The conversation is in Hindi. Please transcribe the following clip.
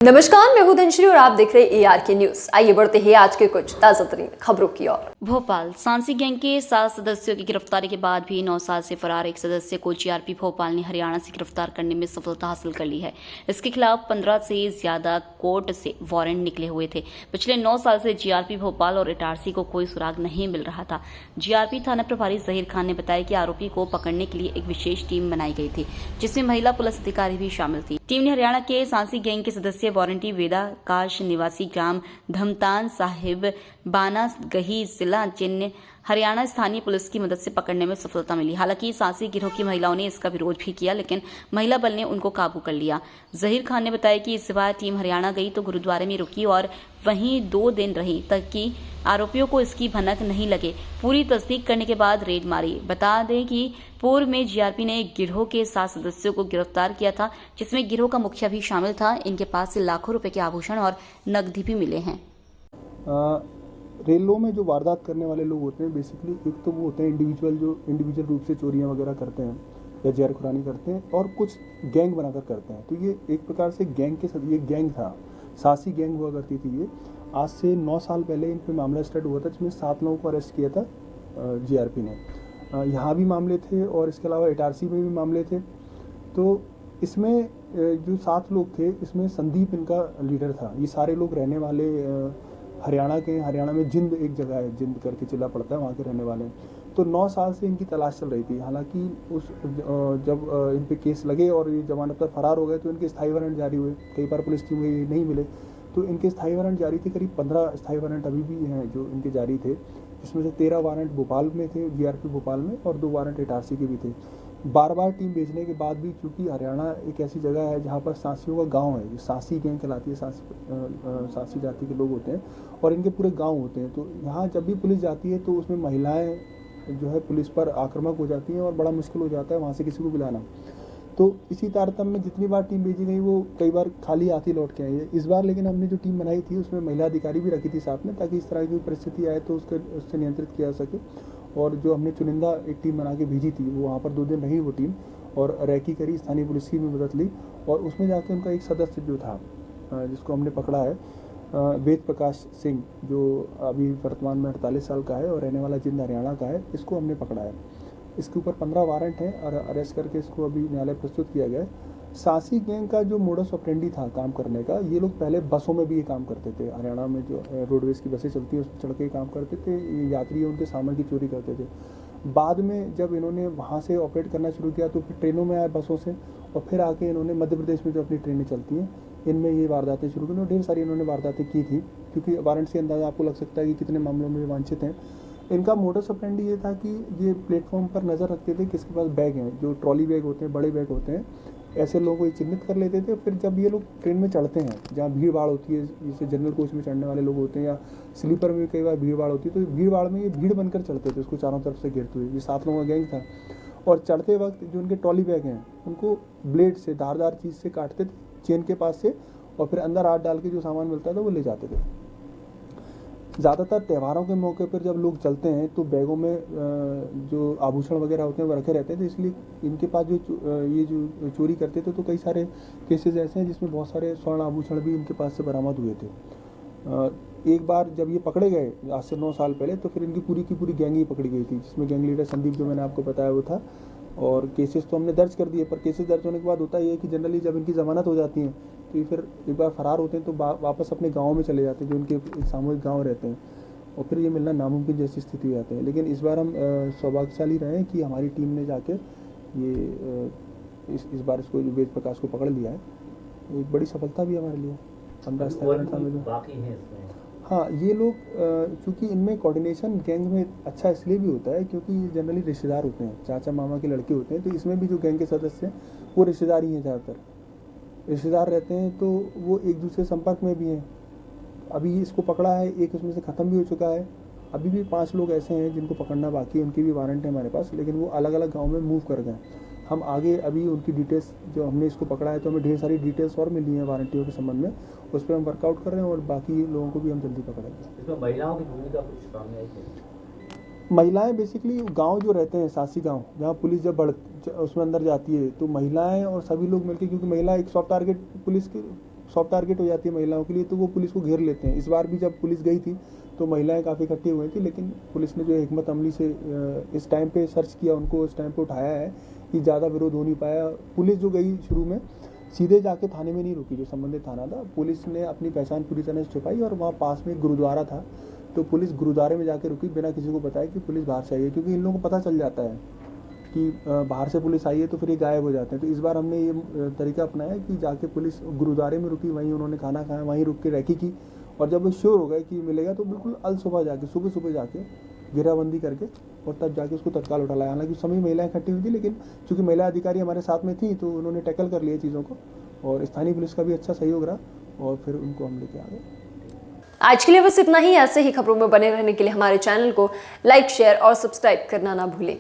नमस्कार, मैं हूं धनश्री और आप देख रहे हैं ARK न्यूज। आइए बढ़ते हैं आज के कुछ ताजा तरीन खबरों की ओर। भोपाल सांसी गैंग के 7 सदस्यों की गिरफ्तारी के बाद भी 9 साल से फरार एक सदस्य को जीआरपी भोपाल ने हरियाणा से गिरफ्तार करने में सफलता हासिल कर ली है। इसके खिलाफ 15 से ज्यादा कोर्ट से वारंट निकले हुए थे। पिछले 9 साल से जीआरपी भोपाल और इटारसी को कोई सुराग नहीं मिल रहा था। जीआरपी थाना प्रभारी जहीर खान ने बताया कि आरोपी को पकड़ने के लिए एक विशेष टीम बनाई गई थी, जिसमें महिला पुलिस अधिकारी भी शामिल थी। टीम ने हरियाणा के सांसी गैंग के सदस्य वारंटी वेदा काश निवासी ग्राम धमतान साहिब बाना गही जिला चिन्ह हरियाणा स्थानीय पुलिस की मदद से पकड़ने में सफलता मिली। हालांकि सांसी गिरोह की महिलाओं ने इसका विरोध भी किया, लेकिन महिला बल ने उनको काबू कर लिया। जहीर खान ने बताया कि इस बार टीम हरियाणा गई तो गुरुद्वारे में रुकी और वहीं 2 दिन रही ताकि आरोपियों को इसकी भनक नहीं लगे। पूरी तस्दीक करने के बाद रेड मारी। बता दें कि पूर्व में जीआरपी ने एक गिरोह के 7 सदस्यों को गिरफ्तार किया था, जिसमें गिरोह का मुखिया भी शामिल था। इनके पास से लाखों रुपए के आभूषण और नकदी भी मिले हैं। रेलों में जो वारदात करने वाले लोग होते हैं, बेसिकली एक तो वो होते हैं इंडिविजुअल रूप से चोरियां वगैरह करते हैं या जहर खुरानी करते हैं, और कुछ गैंग बनाकर करते हैं। तो ये एक प्रकार से गैंग के साथ ये गैंग था, सासी गैंग हुआ करती थी। ये आज से 9 साल पहले इन पर मामला स्टार्ट हुआ था, जिसमें 7 लोगों को अरेस्ट किया था जीआरपी ने। यहाँ भी मामले थे और इसके अलावा इटारसी में भी मामले थे। तो इसमें जो 7 लोग थे, इसमें संदीप इनका लीडर था। ये सारे लोग रहने वाले हरियाणा में जिंद एक जगह है, जिंद करके जिला पड़ता है, वहाँ के रहने वाले हैं। तो 9 साल से इनकी तलाश चल रही थी। हालांकि जब इन पे केस लगे और ये जमानत पर फरार हो गए तो इनके स्थायी वारंट जारी हुए। कई बार पुलिस टीम में नहीं मिले तो इनके स्थायी वारंट जारी थे। करीब 15 स्थायी वारंट अभी भी हैं जो इनके जारी थे, जिसमें से 13 वारंट भोपाल में थे, जीआरपी भोपाल में, और 2 वारंट इटारसी के भी थे। बार बार टीम भेजने के बाद भी, क्योंकि हरियाणा एक ऐसी जगह है जहाँ पर सांसियों का गांव है, सांसी गैंग कहलाती है, सांसी जाति के लोग होते हैं और इनके पूरे गांव होते हैं। तो यहाँ जब भी पुलिस जाती है तो उसमें महिलाएं जो है पुलिस पर आक्रामक हो जाती हैं और बड़ा मुश्किल हो जाता है वहाँ से किसी को बुलाना। तो इसी तारतम्य में जितनी बार टीम भेजी गई वो कई बार खाली हाथी लौट के आई है। इस बार लेकिन हमने जो टीम बनाई थी उसमें महिला अधिकारी भी रखी थी साथ में, ताकि इस तरह की परिस्थिति आए तो उससे नियंत्रित किया जा सके। और जो हमने चुनिंदा एक टीम बना के भेजी थी, वो वहाँ पर 2 दिन रही वो टीम, और रैकी करी, स्थानीय पुलिस की भी मदद ली, और उसमें जाके उनका एक सदस्य जो था जिसको हमने पकड़ा है, वेद प्रकाश सिंह, जो अभी वर्तमान में 48 साल का है और रहने वाला जिंद हरियाणा का है, इसको हमने पकड़ा है। इसके ऊपर 15 वारंट हैं और अरेस्ट करके इसको अभी न्यायालय प्रस्तुत किया गया है। सांसी गैंग का जो मोडस ऑपरेंडी था काम करने का, ये लोग पहले बसों में भी ये काम करते थे। हरियाणा में जो रोडवेज की बसें चलती हैं उसमें चढ़ के काम करते थे, ये यात्री उनके सामान की चोरी करते थे। बाद में जब इन्होंने वहाँ से ऑपरेट करना शुरू किया तो फिर ट्रेनों में आए बसों से, और फिर आके इन्होंने मध्य प्रदेश में जो अपनी ट्रेनें चलती हैं इनमें ये वारदातें शुरू की। ढेर सारी इन्होंने वारदातें की थी, क्योंकि वारंट से अंदाजा आपको लग सकता है कि कितने मामलों में वांछित हैं। इनका मोडस ऑपरेंडी ये था कि ये प्लेटफॉर्म पर नज़र रखते थे किसके पास बैग हैं, जो ट्रॉली बैग होते हैं, बड़े बैग होते हैं, ऐसे लोगों को ये चिन्हित कर लेते थे। फिर जब ये लोग ट्रेन में चढ़ते हैं जहाँ भीड़ भाड़ होती है, जैसे जनरल कोच में चढ़ने वाले लोग होते हैं या स्लीपर में भी कई बार भीड़ भाड़ होती है, तो भीड़ भाड़ में ये भीड़ बनकर चढ़ते थे, उसको चारों तरफ से घेरते हुए। ये 7 लोगों का गैंग था, और चढ़ते वक्त जो उनके ट्रॉली बैग हैं उनको ब्लेड से, धारदार चीज़ से काटते थे चेन के पास से, और फिर अंदर हाथ डाल के जो सामान मिलता था वो ले जाते थे। ज़्यादातर त्योहारों के मौके पर जब लोग चलते हैं तो बैगों में जो आभूषण वगैरह होते हैं वो रखे रहते थे, इसलिए इनके पास ये जो चोरी करते थे तो कई सारे केसेस ऐसे हैं जिसमें बहुत सारे स्वर्ण आभूषण भी इनके पास से बरामद हुए थे। एक बार जब ये पकड़े गए आज से 9 साल पहले, तो फिर इनकी पूरी की पूरी गैंग ही पकड़ी गई थी, जिसमें गैंग लीडर संदीप जो मैंने आपको बताया वो था। और केसेस तो हमने दर्ज कर दिए, पर केसेस दर्ज होने के बाद होता ये है कि जनरली जब इनकी ज़मानत हो जाती है तो ये फिर एक बार फरार होते हैं तो वापस अपने गाँव में चले जाते हैं, जो उनके सामूहिक गाँव रहते हैं, और फिर ये मिलना नामुमकिन जैसी स्थिति हो जाती है। लेकिन इस बार हम सौभाग्यशाली रहे हैं कि हमारी टीम ने जाके ये इस बार इसको जो वेद प्रकाश को पकड़ लिया है, एक बड़ी सफलता भी हमारे लिए। 15 बाकी है इसमें। हाँ, ये लोग चूँकि इनमें कोऑर्डिनेशन गैंग में अच्छा इसलिए भी होता है क्योंकि ये जनरली रिश्तेदार होते हैं, चाचा मामा के लड़के होते हैं। तो इसमें भी जो गैंग के सदस्य हैं वो रिश्तेदार ही हैं, ज़्यादातर रिश्तेदार रहते हैं, तो वो एक दूसरे संपर्क में भी हैं। अभी इसको पकड़ा है, एक उसमें से ख़त्म भी हो चुका है। अभी भी 5 लोग ऐसे हैं जिनको पकड़ना बाकी है, उनकी भी वारंट है हमारे पास, लेकिन वो अलग अलग गाँव में मूव कर गए। हम आगे अभी उनकी डिटेल्स, जो हमने इसको पकड़ा है तो हमें ढेर सारी डिटेल्स और मिली हैं वारंटियों के संबंध में, उस पर हम वर्कआउट कर रहे हैं और बाकी लोगों को भी हम जल्दी पकड़ेंगे। इसमें महिलाओं की भूमिका कुछ सामने आई है? महिलाएं बेसिकली गांव जो रहते हैं, सासी गांव, जहां पुलिस जब उसमें अंदर जाती है तो महिलाएं और सभी लोग मिलकर, क्योंकि महिला एक सॉफ्ट टारगेट पुलिस की सॉफ्ट टारगेट हो जाती है महिलाओं के लिए, तो वो पुलिस को घेर लेते हैं। इस बार भी जब पुलिस गई थी तो महिलाएं काफ़ी इकट्ठी हुई थी, लेकिन पुलिस ने जो हिकमत अमली से इस टाइम पे सर्च किया, उनको इस टाइम पे उठाया है कि ज़्यादा विरोध हो नहीं पाया। पुलिस जो गई शुरू में सीधे जाके थाने में नहीं रुकी, जो संबंधित थाना था, पुलिस ने अपनी पहचान पूरी तरह से छुपाई और वहाँ पास में एक गुरुद्वारा था, तो पुलिस गुरुद्वारे में जाके रुकी बिना किसी को बताया कि पुलिस बाहर से आई है, क्योंकि इन लोगों को पता चल जाता है कि बाहर से पुलिस आई है तो फिर ये गायब हो जाते हैं। तो इस बार हमने ये तरीका अपनाया कि जाके पुलिस गुरुद्वारे में रुकी, वहीं उन्होंने खाना खाया, वहीं रुक के रैकी की, और जब वो श्योर हो गए कि मिलेगा तो बिल्कुल सुबह जाके घेराबंदी करके और तब जाके उसको तत्काल उठा लाया। हालांकि उस समय महिलाएं इकट्ठी हुई थी, लेकिन चूंकि महिला अधिकारी हमारे साथ में थी तो उन्होंने टैकल कर लिया चीज़ों को, और स्थानीय पुलिस का भी अच्छा सहयोग रहा और फिर उनको हम लेके आ गए। आज के लिए बस इतना ही। ऐसे ही खबरों में बने रहने के लिए हमारे चैनल को लाइक, शेयर और सब्सक्राइब करना ना भूलें।